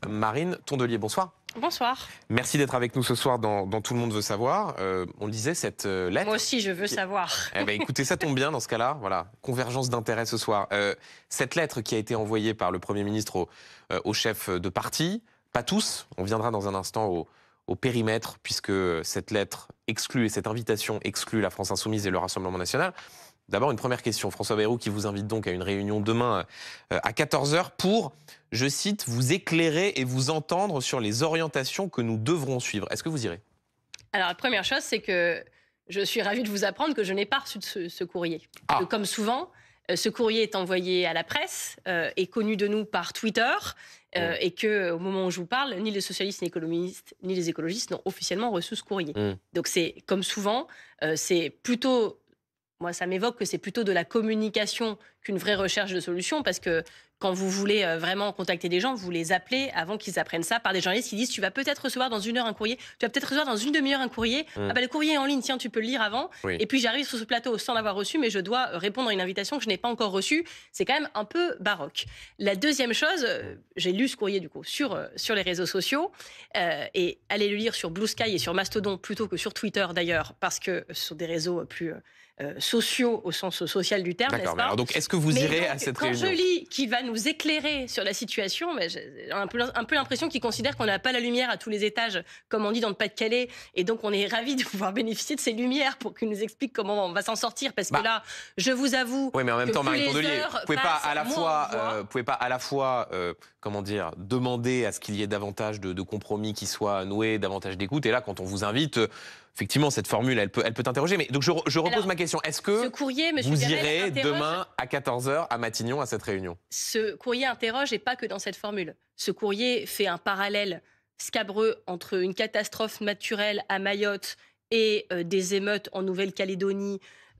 Marine Tondelier, bonsoir. Bonsoir. Merci d'être avec nous ce soir dans Tout le monde veut savoir. On le disait, cette lettre... Moi aussi, je veux savoir. Eh ben, écoutez, ça tombe bien dans ce cas-là. Voilà, convergence d'intérêts ce soir. Cette lettre qui a été envoyée par le Premier ministre aux chefs de parti, pas tous, on viendra dans un instant au périmètre, puisque cette lettre exclut, et cette invitation exclut la France Insoumise et le Rassemblement National. D'abord, une première question. François Bayrou qui vous invite donc à une réunion demain à 14 h pour, je cite, vous éclairer et vous entendre sur les orientations que nous devrons suivre. Est-ce que vous irez? Alors, la première chose, c'est que je suis ravie de vous apprendre que je n'ai pas reçu de ce courrier. Ah. Que, comme souvent, ce courrier est envoyé à la presse, est connu de nous par Twitter, et qu'au moment où je vous parle, ni les socialistes, ni les écologistes n'ont officiellement reçu ce courrier. Donc, c'est comme souvent, c'est plutôt... Moi, ça m'évoque que c'est plutôt de la communication qu'une vraie recherche de solution, parce que quand vous voulez vraiment contacter des gens, vous les appelez avant qu'ils apprennent ça par des journalistes qui disent « tu vas peut-être recevoir dans 1 heure un courrier, tu vas peut-être recevoir dans une demi-heure un courrier, ah bah le courrier est en ligne, tiens, tu peux le lire avant, et puis j'arrive sur ce plateau sans l'avoir reçu, mais je dois répondre à une invitation que je n'ai pas encore reçue ». C'est quand même un peu baroque. La deuxième chose, j'ai lu ce courrier du coup sur les réseaux sociaux, et allez le lire sur Blue Sky et sur Mastodon plutôt que sur Twitter d'ailleurs, parce que ce sont des réseaux plus... sociaux au sens social du terme, n'est-ce pas? Alors donc, est-ce que vous irez à cette réunion? Quand je lis qu'il va nous éclairer sur la situation, j'ai un peu l'impression qu'il considère qu'on n'a pas la lumière à tous les étages, comme on dit dans le Pas-de-Calais, et donc on est ravis de pouvoir bénéficier de ces lumières pour qu'il nous explique comment on va s'en sortir, parce que là, je vous avoue... Oui, mais en même temps, Marine Tondelier, vous ne pouvez pas à la fois, comment dire, demander à ce qu'il y ait davantage de compromis qui soient noués, davantage d'écoute, et là, quand on vous invite... Effectivement, cette formule, elle peut interroger. Mais donc, je repose ma question. Est-ce que vous irez demain à 14 h à Matignon à cette réunion? Ce courrier interroge, et pas que dans cette formule. Ce courrier fait un parallèle scabreux entre une catastrophe naturelle à Mayotte et des émeutes en Nouvelle-Calédonie,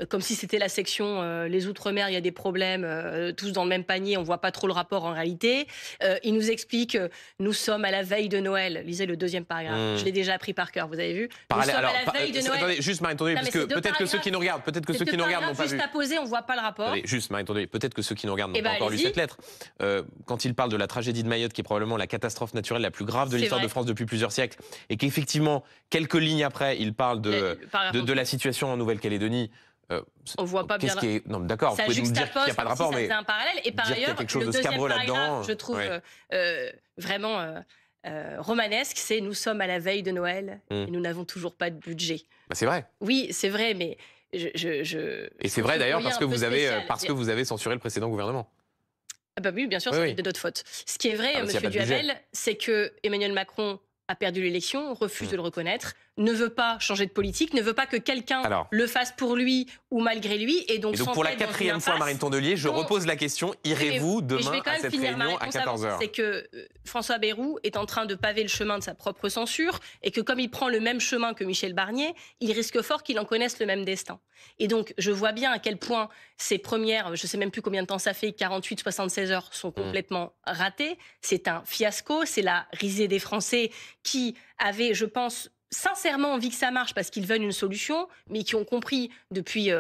comme si c'était la section les Outre-mer, il y a des problèmes, tous dans le même panier, on ne voit pas trop le rapport en réalité. Il nous explique nous sommes à la veille de Noël. Lisez le deuxième paragraphe. Je l'ai déjà appris par cœur, vous avez vu. Nous sommes à la veille de Noël. Attendez, juste Marine Tondelier, parce que peut-être que ceux qui nous regardent, n'ont pas vu. Juste à poser, on ne voit pas le rapport. Attendez, juste Marine Tondelier, peut-être que ceux qui nous regardent n'ont pas encore lu cette lettre. Quand il parle de la tragédie de Mayotte, qui est probablement la catastrophe naturelle la plus grave de l'histoire de France depuis plusieurs siècles, et qu'effectivement, quelques lignes après, il parle de la situation en Nouvelle-Calédonie. On voit pas bien. Non, d'accord, vous pouvez nous dire qu'il n'y a pas de rapport, mais c'est un parallèle. Et par ailleurs, quelque chose le de scabreux là-dedans, je trouve vraiment romanesque, c'est nous sommes à la veille de Noël et nous n'avons toujours pas de budget. Bah, c'est vrai. Oui, c'est vrai, mais et c'est vrai d'ailleurs parce que vous avez censuré le précédent gouvernement. Ah bah oui, bien sûr, c'est de notre faute. Ce qui est vrai, Monsieur Duhamel, c'est que Emmanuel Macron a perdu l'élection, refuse de le reconnaître, ne veut pas changer de politique, ne veut pas que quelqu'un le fasse pour lui ou malgré lui. Et donc pour la 4e fois, Marine Tondelier, je repose la question, irez-vous demain à cette réunion à 14 h? C'est que François Bayrou est en train de paver le chemin de sa propre censure et que comme il prend le même chemin que Michel Barnier, il risque fort qu'il en connaisse le même destin. Et donc je vois bien à quel point ces premières, je ne sais même plus combien de temps ça fait, 48-76 heures sont complètement ratées. C'est un fiasco, c'est la risée des Français qui avaient, je pense, sincèrement envie que ça marche parce qu'ils veulent une solution, mais qui ont compris depuis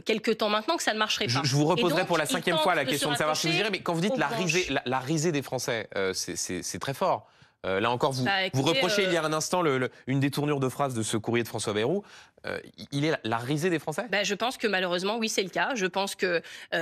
quelques temps maintenant que ça ne marcherait pas. Je vous reposerai pour la 5e fois la question de savoir si vous irez, mais quand vous dites la risée des Français, c'est très fort. Là encore, vous reprochez il y a un instant une détournure de phrase de ce courrier de François Bayrou. Il est la risée des Français? Je pense que malheureusement, oui, c'est le cas. Je pense que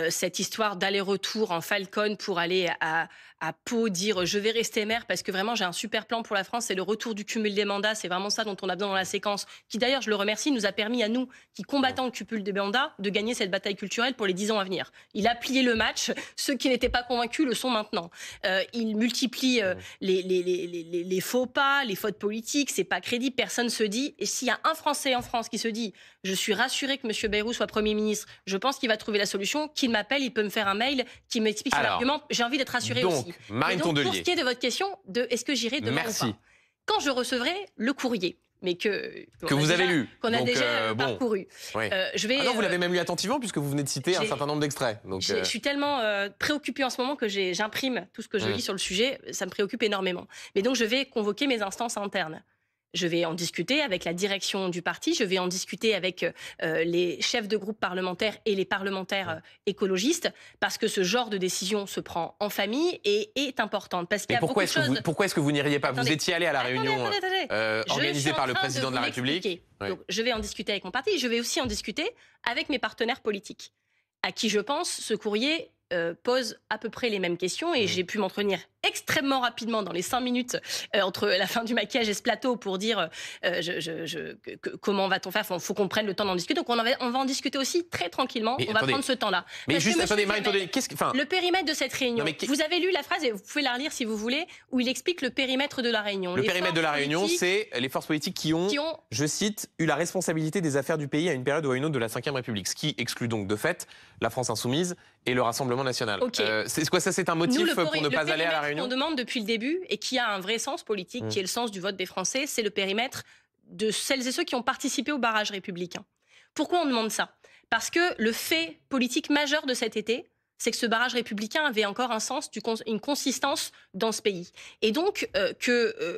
cette histoire d'aller-retour en Falcon pour aller à Pau dire je vais rester maire parce que vraiment j'ai un super plan pour la France, c'est le retour du cumul des mandats, c'est vraiment ça dont on a besoin dans la séquence, qui d'ailleurs, je le remercie, nous a permis à nous, qui combattons le cumul des mandats, de gagner cette bataille culturelle pour les 10 ans à venir. Il a plié le match, ceux qui n'étaient pas convaincus le sont maintenant. Il multiplie les faux pas, les fautes politiques, c'est pas crédible, personne se dit, et s'il y a un Français en France qui se dit je suis rassuré que M. Bayrou soit Premier ministre, je pense qu'il va trouver la solution, qu'il m'appelle, il peut me faire un mail, qui m'explique son argument, j'ai envie d'être rassuré aussi. Marine Tondelier. Pour ce qui est de votre question de est-ce que j'irai demain ou pas, quand je recevrai le courrier, mais que vous avez lu, qu'on a déjà parcouru. Non, vous l'avez même lu attentivement puisque vous venez de citer un certain nombre d'extraits. Je suis tellement préoccupée en ce moment que j'imprime tout ce que je lis sur le sujet, ça me préoccupe énormément. Mais donc je vais convoquer mes instances internes. Je vais en discuter avec la direction du parti, je vais en discuter avec les chefs de groupe parlementaires et les parlementaires écologistes, parce que ce genre de décision se prend en famille et est importante. Parce qu'il y a pourquoi est-ce que vous n'iriez pas? Vous étiez allé à la réunion organisée par le président de la République. Donc, je vais en discuter avec mon parti, je vais aussi en discuter avec mes partenaires politiques, à qui je pense ce courrier pose à peu près les mêmes questions, et j'ai pu m'entretenir extrêmement rapidement dans les 5 minutes entre la fin du maquillage et ce plateau pour dire comment va-t-on faire. Il faut qu'on prenne le temps d'en discuter. Donc on va en discuter aussi très tranquillement. On va prendre ce temps-là. Mais parce juste, attendez, le périmètre de cette réunion. Vous avez lu la phrase, et vous pouvez la relire si vous voulez, où il explique le périmètre de la réunion. Le périmètre de la réunion, c'est les forces politiques qui ont, je cite, eu la responsabilité des affaires du pays à une période ou à une autre de la Ve République. Ce qui exclut donc de fait la France Insoumise et le Rassemblement National. C'est quoi ça? C'est un motif pour ne pas aller à la réunion? Ce qu'on demande depuis le début, et qui a un vrai sens politique, qui est le sens du vote des Français, c'est le périmètre de celles et ceux qui ont participé au barrage républicain. Pourquoi on demande ça? Parce que le fait politique majeur de cet été, c'est que ce barrage républicain avait encore un sens, une consistance dans ce pays. Et donc,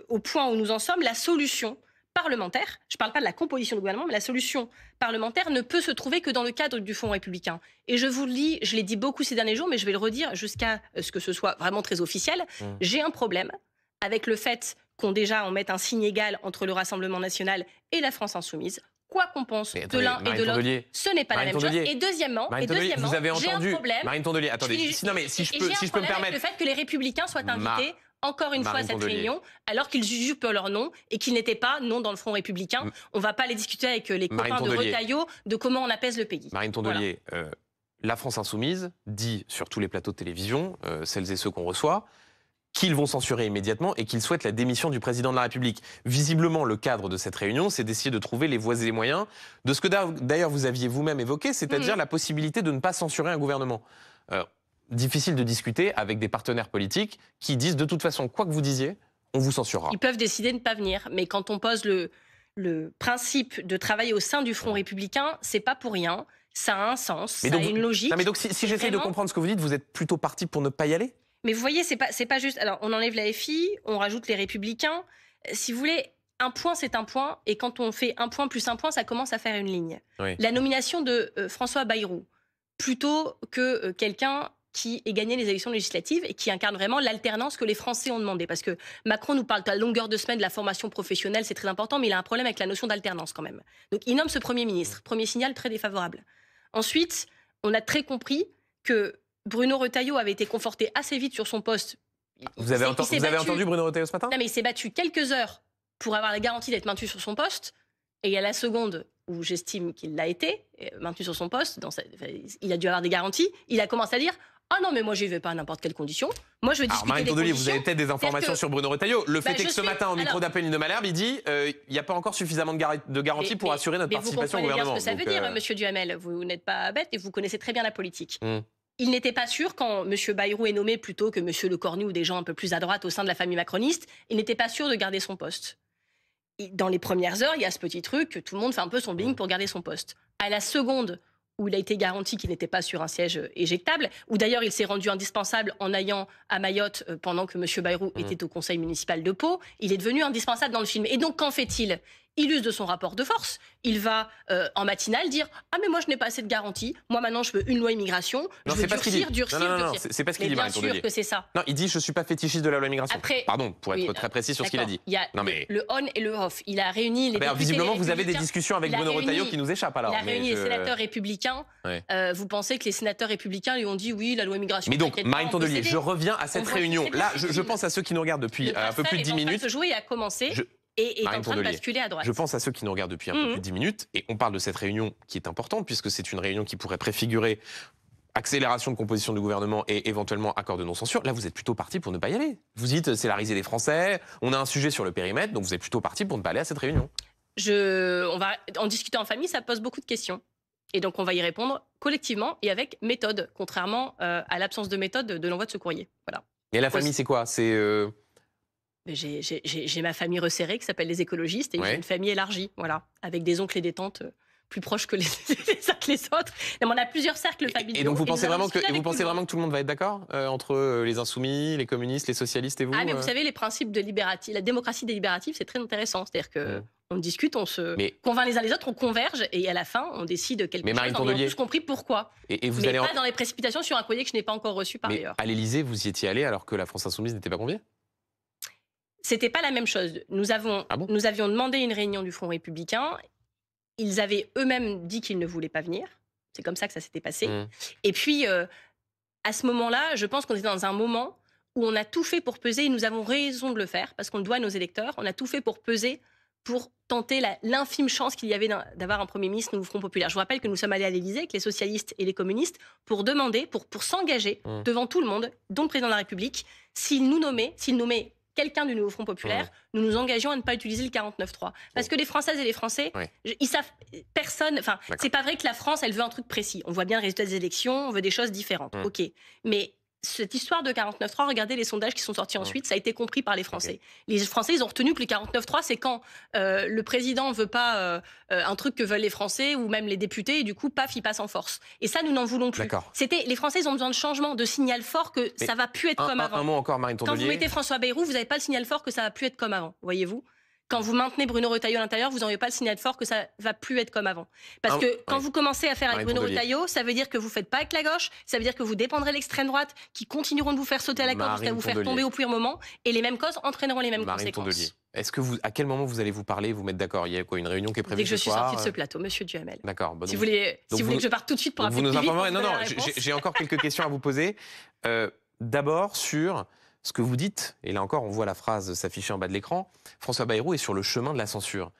au point où nous en sommes, la solution parlementaire, je ne parle pas de la composition du gouvernement, mais la solution parlementaire ne peut se trouver que dans le cadre du Front républicain. Et je vous le dis, je l'ai dit beaucoup ces derniers jours, mais je vais le redire jusqu'à ce que ce soit vraiment très officiel. J'ai un problème avec le fait qu'on mette un signe égal entre le Rassemblement national et la France insoumise. Quoi qu'on pense de l'un et de l'autre, ce n'est pas la même chose. Et deuxièmement, vous avez j'ai un entendu problème. Marine Tondelier, attendez, si je peux me permettre, le fait que les Républicains soient invités encore une fois à cette réunion, alors qu'ils usurpent leur nom et qu'ils n'étaient pas non dans le Front républicain. On ne va pas les discuter avec les copains de Retailleau de comment on apaise le pays. Marine Tondelier, la France insoumise dit sur tous les plateaux de télévision, celles et ceux qu'on reçoit, qu'ils vont censurer immédiatement et qu'ils souhaitent la démission du président de la République. Visiblement, le cadre de cette réunion, c'est d'essayer de trouver les voies et les moyens de ce que d'ailleurs vous aviez vous-même évoqué, c'est-à-dire la possibilité de ne pas censurer un gouvernement. Difficile de discuter avec des partenaires politiques qui disent de toute façon, quoi que vous disiez, on vous censurera. Ils peuvent décider de ne pas venir, mais quand on pose le principe de travailler au sein du Front républicain, c'est pas pour rien, ça a un sens, ça a une logique. Non, mais donc si j'essaie de comprendre ce que vous dites, vous êtes plutôt parti pour ne pas y aller? Mais vous voyez, c'est pas juste. Alors, on enlève la FI, on rajoute les Républicains. Si vous voulez, un point, c'est un point, et quand on fait un point plus un point, ça commence à faire une ligne. La nomination de François Bayrou, plutôt que quelqu'un qui ait gagné les élections législatives et qui incarne vraiment l'alternance que les Français ont demandé. Parce que Macron nous parle de la longueur de semaine, de la formation professionnelle, c'est très important, mais il a un problème avec la notion d'alternance quand même. Donc il nomme ce Premier ministre. Premier signal très défavorable. Ensuite, on a très compris que Bruno Retailleau avait été conforté assez vite sur son poste. Vous avez entendu Bruno Retailleau ce matin? Non, mais il s'est battu quelques heures pour avoir la garantie d'être maintenu sur son poste. Et il y a la seconde où j'estime qu'il l'a été, maintenu sur son poste. Il a dû avoir des garanties. Il a commencé à dire: ah non, mais moi, j'y vais pas à n'importe quelle condition. Moi, je veux discuter Marine des Tondelier, conditions. vous avez peut-être des informations sur Bruno Retailleau. Le fait est que ce matin, au micro d'Apolline de Malherbe, il dit il n'y a pas encore suffisamment de garanties pour assurer notre participation au gouvernement. Vous comprenez bien ce que ça veut dire, monsieur Duhamel. Vous n'êtes pas bête et vous connaissez très bien la politique. Il n'était pas sûr, quand M. Bayrou est nommé plutôt que M. Lecornu ou des gens un peu plus à droite au sein de la famille macroniste, il n'était pas sûr de garder son poste. Dans les premières heures, il y a ce petit truc que tout le monde fait un peu son bling pour garder son poste. À la seconde où il a été garanti qu'il n'était pas sur un siège éjectable, où d'ailleurs il s'est rendu indispensable en allant à Mayotte pendant que M. Bayrou était au conseil municipal de Pau, il est devenu indispensable dans le film. Et donc qu'en fait-il? Il use de son rapport de force. Il va en matinale dire: ah mais moi je n'ai pas assez de garanties. Moi maintenant je veux une loi immigration. Non, je veux durcir. Non, c'est pas ce qu'il dit, Marine Tondelier. Bien sûr que c'est ça. Non, il dit: je suis pas fétichiste de la loi immigration. Après, pardon, pour être très précis sur ce qu'il a dit. Il y a le on et le off. Il a réuni les députés. Visiblement, vous avez des discussions avec Bruno Retailleau qui nous échappent alors. Il a réuni les sénateurs républicains. Vous pensez que les sénateurs républicains lui ont dit: oui, la loi immigration. Mais donc, Marine Tondelier, je reviens à cette réunion. Là, je pense à ceux qui nous regardent depuis un peu plus de 10 minutes. Le jouer a commencé. Et est en train de basculer à droite. Je pense à ceux qui nous regardent depuis un peu plus de 10 minutes, et on parle de cette réunion qui est importante, puisque c'est une réunion qui pourrait préfigurer accélération de composition du gouvernement et éventuellement accord de non-censure. Là, vous êtes plutôt parti pour ne pas y aller. Vous dites: c'est la risée des Français, on a un sujet sur le périmètre, donc vous êtes plutôt parti pour ne pas aller à cette réunion. On va en discuter en famille, ça pose beaucoup de questions. Et donc on va y répondre collectivement et avec méthode, contrairement à l'absence de méthode de l'envoi de ce courrier. Voilà. Et la famille, c'est quoi? J'ai ma famille resserrée qui s'appelle les écologistes, et j'ai une famille élargie, voilà, avec des oncles et des tantes plus proches que les uns que les autres. Non, mais on a plusieurs cercles familiaux. Et donc vous pensez vraiment que tout le monde va être d'accord entre les insoumis, les communistes, les socialistes et vous? Ah, mais vous savez, les principes de la démocratie délibérative, c'est très intéressant. C'est-à-dire que on discute, on se convainc les uns les autres, on converge, et à la fin, on décide quelque chose. On a tous compris pourquoi. Et vous mais allez pas dans les précipitations sur un courrier que je n'ai pas encore reçu par ailleurs. À l'Élysée, vous y étiez allé alors que la France insoumise n'était pas conviée? C'était pas la même chose. Nous avions demandé une réunion du Front républicain. Ils avaient eux-mêmes dit qu'ils ne voulaient pas venir. C'est comme ça que ça s'était passé. Et puis, à ce moment-là, je pense qu'on était dans un moment où on a tout fait pour peser, et nous avons raison de le faire, parce qu'on le doit à nos électeurs. On a tout fait pour peser, pour tenter l'infime chance qu'il y avait d'avoir un Premier ministre nouveau Front populaire. Je vous rappelle que nous sommes allés à l'Élysée avec les socialistes et les communistes pour demander, pour s'engager devant tout le monde, dont le Président de la République, s'il nommait quelqu'un du nouveau Front populaire, nous nous engageons à ne pas utiliser le 49.3. Parce que les Françaises et les Français, ils savent, c'est pas vrai que la France, elle veut un truc précis. On voit bien le résultat des élections, on veut des choses différentes. Ok. Mais cette histoire de 49.3, regardez les sondages qui sont sortis ensuite, ça a été compris par les Français. Les Français, ils ont retenu que le 49.3, c'est quand le président veut pas un truc que veulent les Français ou même les députés, et du coup, paf, il passe en force. Et ça, nous n'en voulons plus. Les Français, ils ont besoin de changement, de signal fort que ça va plus être comme avant. Un mot encore, Marine Tondelier. Quand vous mettez François Bayrou, vous n'avez pas le signal fort que ça va plus être comme avant, voyez-vous. Quand vous maintenez Bruno Retailleau à l'intérieur, vous n'aurez pas le signal fort que ça va plus être comme avant. Parce que quand vous commencez à faire avec Bruno Retailleau, ça veut dire que vous ne faites pas avec la gauche, ça veut dire que vous dépendrez de l'extrême droite, qui continueront de vous faire sauter à la corde jusqu'à vous faire tomber au pire moment, et les mêmes causes entraîneront les mêmes conséquences. Est-ce que à quel moment vous allez vous parler, vous mettre d'accord? Il y a quoi, une réunion qui est prévue ce soir? Dès que je suis sortie de ce plateau, monsieur Duhamel. D'accord. Si vous voulez que je parte tout de suite pour un peu plus vite. Non, j'ai encore quelques questions à vous poser. D'abord sur ce que vous dites, et là encore on voit la phrase s'afficher en bas de l'écran, François Bayrou est sur le chemin de la censure.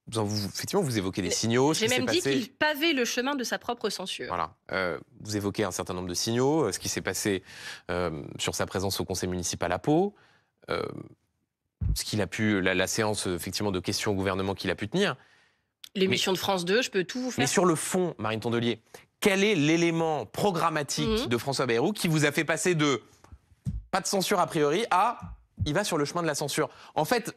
Effectivement, vous évoquez des signaux. J'ai même dit qu'il pavait le chemin de sa propre censure. Voilà. Vous évoquez un certain nombre de signaux, ce qui s'est passé sur sa présence au conseil municipal à Pau, ce qu'il a pu, la séance effectivement de questions au gouvernement qu'il a pu tenir. L'émission de France 2, je peux tout vous faire. Mais sur le fond, Marine Tondelier, quel est l'élément programmatique de François Bayrou qui vous a fait passer de pas de censure a priori à il va sur le chemin de la censure? En fait,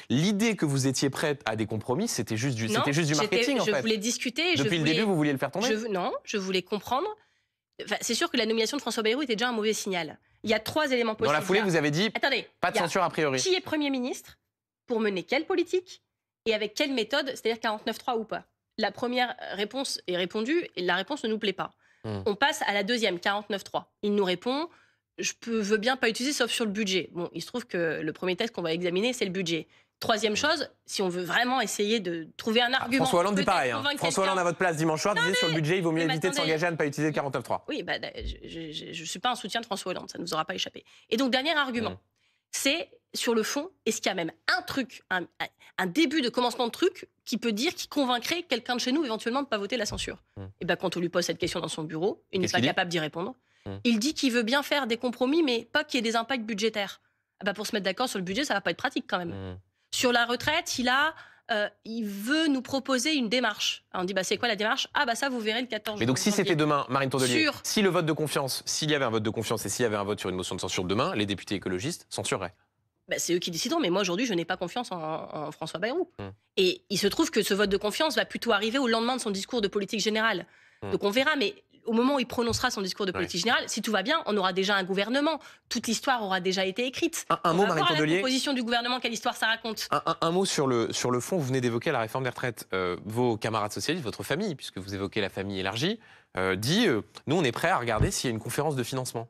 l'idée que vous étiez prête à des compromis, c'était juste du marketing. Je voulais discuter. Depuis le début, vous vouliez le faire tomber? Non, je voulais comprendre. C'est sûr que la nomination de François Bayrou était déjà un mauvais signal. Il y a 3 éléments possibles. Dans la foulée, vous avez dit pas de censure a priori. Qui est Premier ministre? Pour mener quelle politique? Et avec quelle méthode? C'est-à-dire 49.3 ou pas? La première réponse est répondue et la réponse ne nous plaît pas. On passe à la deuxième, 49.3. Il nous répond: je veux bien pas utiliser sauf sur le budget. Bon, il se trouve que le premier texte qu'on va examiner, c'est le budget. Troisième chose, si on veut vraiment essayer de trouver un argument... François Hollande dit pareil. François Hollande, à votre place dimanche soir, disait sur le budget, il vaut mieux éviter de s'engager à ne pas utiliser le 49.3. Oui, je ne suis pas un soutien de François Hollande, ça ne nous aura pas échappé. Et donc, dernier argument, c'est sur le fond, est-ce qu'il y a même un truc, un début de commencement de truc qui convaincrait quelqu'un de chez nous éventuellement de ne pas voter la censure? Et bien, quand on lui pose cette question dans son bureau, il n'est pas capable d'y répondre. Il dit qu'il veut bien faire des compromis, mais pas qu'il y ait des impacts budgétaires. Pour se mettre d'accord sur le budget, ça ne va pas être pratique quand même. Sur la retraite, il veut nous proposer une démarche. Alors on dit, c'est quoi la démarche? Ça, vous verrez le 14 janvier. Mais donc si c'était demain, Marine Tondelier, si le vote de confiance, s'il y avait un vote de confiance et s'il y avait un vote sur une motion de censure demain, les députés écologistes censureraient. C'est eux qui décideront, mais moi aujourd'hui, je n'ai pas confiance en François Bayrou. Et il se trouve que ce vote de confiance va plutôt arriver au lendemain de son discours de politique générale. Donc on verra, mais au moment où il prononcera son discours de politique générale, si tout va bien, on aura déjà un gouvernement. Toute l'histoire aura déjà été écrite. Un mot, Marine Tondelier. La composition du gouvernement, quelle histoire ça raconte? Un mot sur le fond. Vous venez d'évoquer la réforme des retraites. Vos camarades socialistes, votre famille, puisque vous évoquez la famille élargie, dit nous, on est prêts à regarder s'il y a une conférence de financement.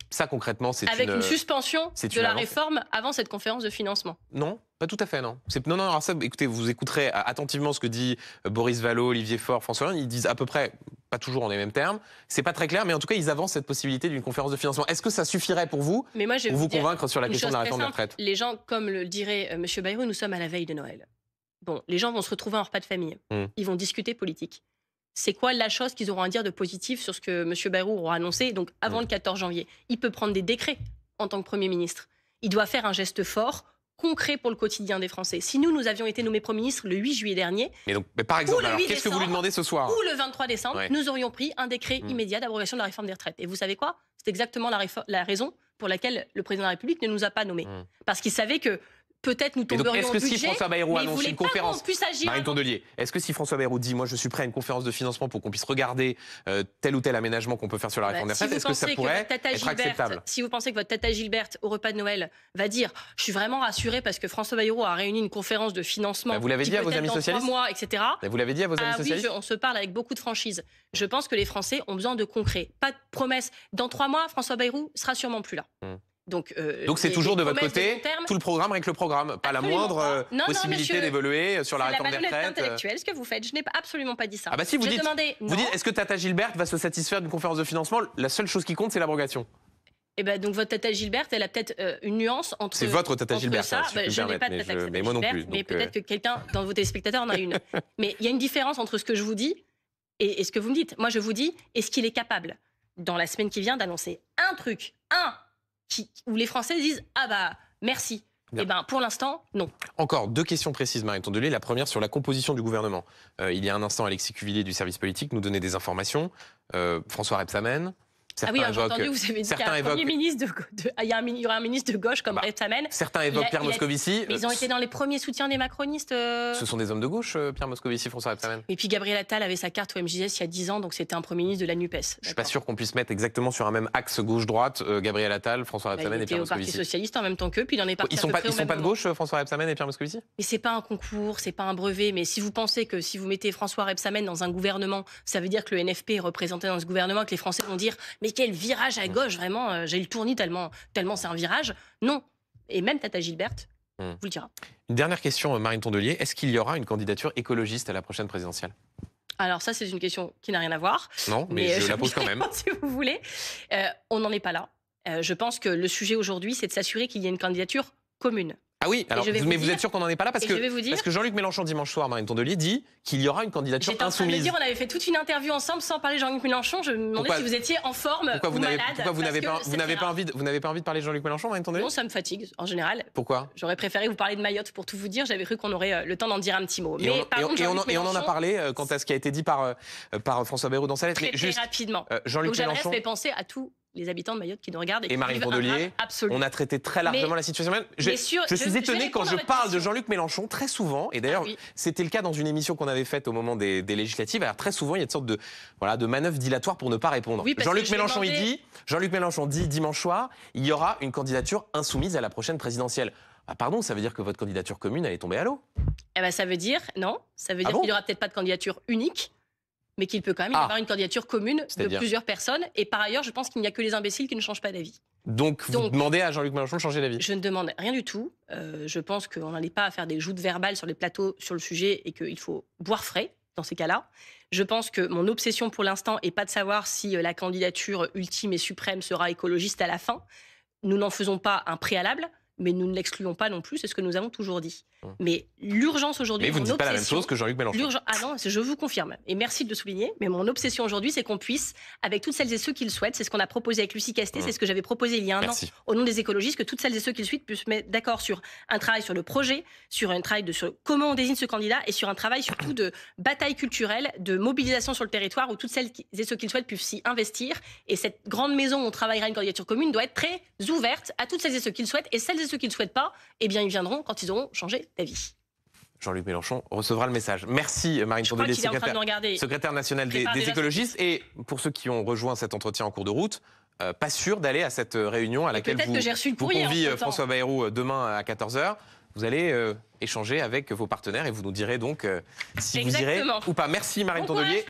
Ça, concrètement, c'est avec une suspension de la réforme avant cette conférence de financement. Non, pas tout à fait, non. Non, alors ça, écoutez, vous écouterez attentivement ce que dit Boris Vallaud, Olivier Faure, François Hollande. Ils disent à peu près, pas toujours en les mêmes termes. C'est pas très clair, mais en tout cas, ils avancent cette possibilité d'une conférence de financement. Est-ce que ça suffirait pour vous pour vous convaincre sur la question de la réforme des retraites? Les gens, comme le dirait M. Bayrou, nous sommes à la veille de Noël. Bon, les gens vont se retrouver en repas de famille. Ils vont discuter politique. C'est quoi la chose qu'ils auront à dire de positif sur ce que M. Bayrou aura annoncé donc avant le 14 janvier? Il peut prendre des décrets en tant que Premier ministre. Il doit faire un geste fort, concret pour le quotidien des Français. Si nous avions été nommés Premier ministre le 8 juillet dernier... Mais par exemple, qu'est-ce que vous lui demandez ce soir? Ou le 23 décembre, nous aurions pris un décret immédiat d'abrogation de la réforme des retraites. Et vous savez quoi? C'est exactement la raison pour laquelle le Président de la République ne nous a pas nommés. Parce qu'il savait que peut-être nous tomberions est-ce que au budget, si François Bayrou mais annonce vous une voulez pas conférence, qu'on puisse agir Marine Tondelier, est-ce que si François Bayrou dit, moi je suis prêt à une conférence de financement pour qu'on puisse regarder tel ou tel aménagement qu'on peut faire sur la réforme des retraites, est-ce que ça pourrait être acceptable? Si vous pensez que votre tata Gilberte, au repas de Noël, va dire « Je suis vraiment rassurée parce que François Bayrou a réuni une conférence de financement vous l'avez dit à vos amis socialistes, 3 mois, etc. » Vous l'avez dit à vos amis socialistes? Oui, on se parle avec beaucoup de franchise. Je pense que les Français ont besoin de concret. Pas de promesses. Dans 3 mois, François Bayrou sera sûrement plus là. Donc c'est toujours de votre côté, tout le programme avec le programme, pas la moindre possibilité d'évoluer sur la réforme des retraites. C'est la malhonnêteté intellectuelle, ce que vous faites. Je n'ai absolument pas dit ça. Ah bah si, vous dites, est-ce que Tata Gilberte va se satisfaire d'une conférence de financement? La seule chose qui compte, c'est l'abrogation. Eh ben donc votre tata Gilberte, elle a peut-être une nuance entre. C'est votre tata Gilberte. Ça, je n'ai pas de tata Gilberte, mais moi non plus. Mais peut-être que quelqu'un dans vos téléspectateurs en a une. Mais il y a une différence entre ce que je vous dis et ce que vous me dites. Moi, je vous dis, est-ce qu'il est capable, dans la semaine qui vient, d'annoncer un truc, où les Français disent ah bah merci. Bien. Eh ben pour l'instant, non. Encore 2 questions précises, Marine Tondelier. La première sur la composition du gouvernement. Il y a un instant, Alexis Cuvillier du service politique nous donnait des informations. François Rebsamen. J'ai entendu, vous avez dit qu'il y a un premier ministre il y aura un ministre de gauche comme Rebsamen. Certains évoquent Pierre Moscovici. Mais ils ont été dans les premiers soutiens des macronistes. Ce sont des hommes de gauche, Pierre Moscovici, François Rebsamen. Et puis Gabriel Attal avait sa carte au MJS il y a 10 ans, donc c'était un premier ministre de la NUPES. Je suis pas sûr qu'on puisse mettre exactement sur un même axe gauche-droite Gabriel Attal, François Rebsamen et Pierre Moscovici. Il était au Parti Socialiste en même temps qu'eux, puis il en est parti. Ils sont pas de gauche, François Rebsamen et Pierre Moscovici? Mais c'est pas un concours, c'est pas un brevet. Mais si vous pensez que si vous mettez François Rebsamen dans un gouvernement, ça veut dire que le NFP est représenté dans ce gouvernement, que les Français vont dire mais quel virage à gauche, vraiment, j'ai le tournis tellement c'est un virage. Non. Et même Tata Gilberte vous le dira. Une dernière question, Marine Tondelier. Est-ce qu'il y aura une candidature écologiste à la prochaine présidentielle? Alors ça, c'est une question qui n'a rien à voir. Non, mais je la pose quand même. Si vous voulez. On n'en est pas là. Je pense que le sujet aujourd'hui, c'est de s'assurer qu'il y ait une candidature commune. Ah oui, alors, mais vous êtes sûr qu'on n'en est pas là parce que Jean-Luc Mélenchon dimanche soir, Marine Tondelier dit qu'il y aura une candidature insoumise. On avait fait toute une interview ensemble sans parler de Jean-Luc Mélenchon. Je me demandais si vous étiez en forme ou malade. Pourquoi vous n'avez pas envie de parler de Jean-Luc Mélenchon, Marine Tondelier? Non, ça me fatigue en général. Pourquoi? J'aurais préféré vous parler de Mayotte pour tout vous dire. J'avais cru qu'on aurait le temps d'en dire un petit mot. Et on en a parlé quant à ce qui a été dit par François Bayrou dans sa lettre. Très rapidement. Jean-Luc Mélenchon fait penser à tous les habitants de Mayotte qui nous regardent et Marine Tondelier, on a traité très largement la situation. Je suis étonné quand je parle de Jean-Luc Mélenchon très souvent, et d'ailleurs c'était le cas dans une émission qu'on avait faite au moment des législatives. Alors très souvent il y a une sorte de manœuvre dilatoire pour ne pas répondre. Jean-Luc Mélenchon dit dimanche soir, il y aura une candidature insoumise à la prochaine présidentielle. Ah pardon, ça veut dire que votre candidature commune elle est tombée à l'eau? Eh ben ça veut dire qu'il n'y aura peut-être pas de candidature unique, mais qu'il peut quand même y avoir une candidature commune de plusieurs personnes. Et par ailleurs, je pense qu'il n'y a que les imbéciles qui ne changent pas d'avis. Donc vous demandez à Jean-Luc Mélenchon de changer d'avis? Je ne demande rien du tout. Je pense qu'on n'allait pas à faire des joutes verbales sur les plateaux sur le sujet et qu'il faut boire frais dans ces cas-là. Je pense que mon obsession pour l'instant n'est pas de savoir si la candidature ultime et suprême sera écologiste à la fin. Nous n'en faisons pas un préalable, mais nous ne l'excluons pas non plus, c'est ce que nous avons toujours dit. Mais l'urgence aujourd'hui... Mais vous ne dites pas la même chose que Jean-Luc Mélenchon. Ah non, je vous confirme. Et merci de le souligner. Mais mon obsession aujourd'hui, c'est qu'on puisse, avec toutes celles et ceux qui le souhaitent, c'est ce qu'on a proposé avec Lucie Castet, c'est ce que j'avais proposé il y a un an au nom des écologistes, que toutes celles et ceux qui le souhaitent puissent se mettre d'accord sur un travail sur le projet, sur un travail sur comment on désigne ce candidat et sur un travail surtout de bataille culturelle, de mobilisation sur le territoire où toutes celles et ceux qui le souhaitent puissent s'y investir. Et cette grande maison où on travaillera une candidature commune doit être très ouverte à toutes celles et ceux qui le souhaitent. Et celles et ceux qui ne le souhaitent pas, eh bien, ils viendront quand ils auront changé d'avis. Jean-Luc Mélenchon recevra le message. Merci Marine Tondelier, secrétaire nationale des écologistes. Et pour ceux qui ont rejoint cet entretien en cours de route, pas sûr d'aller à cette réunion à laquelle vous convie François Bayrou demain à 14h. Vous allez échanger avec vos partenaires et vous nous direz donc si vous irez ou pas. Merci Marine Tondelier.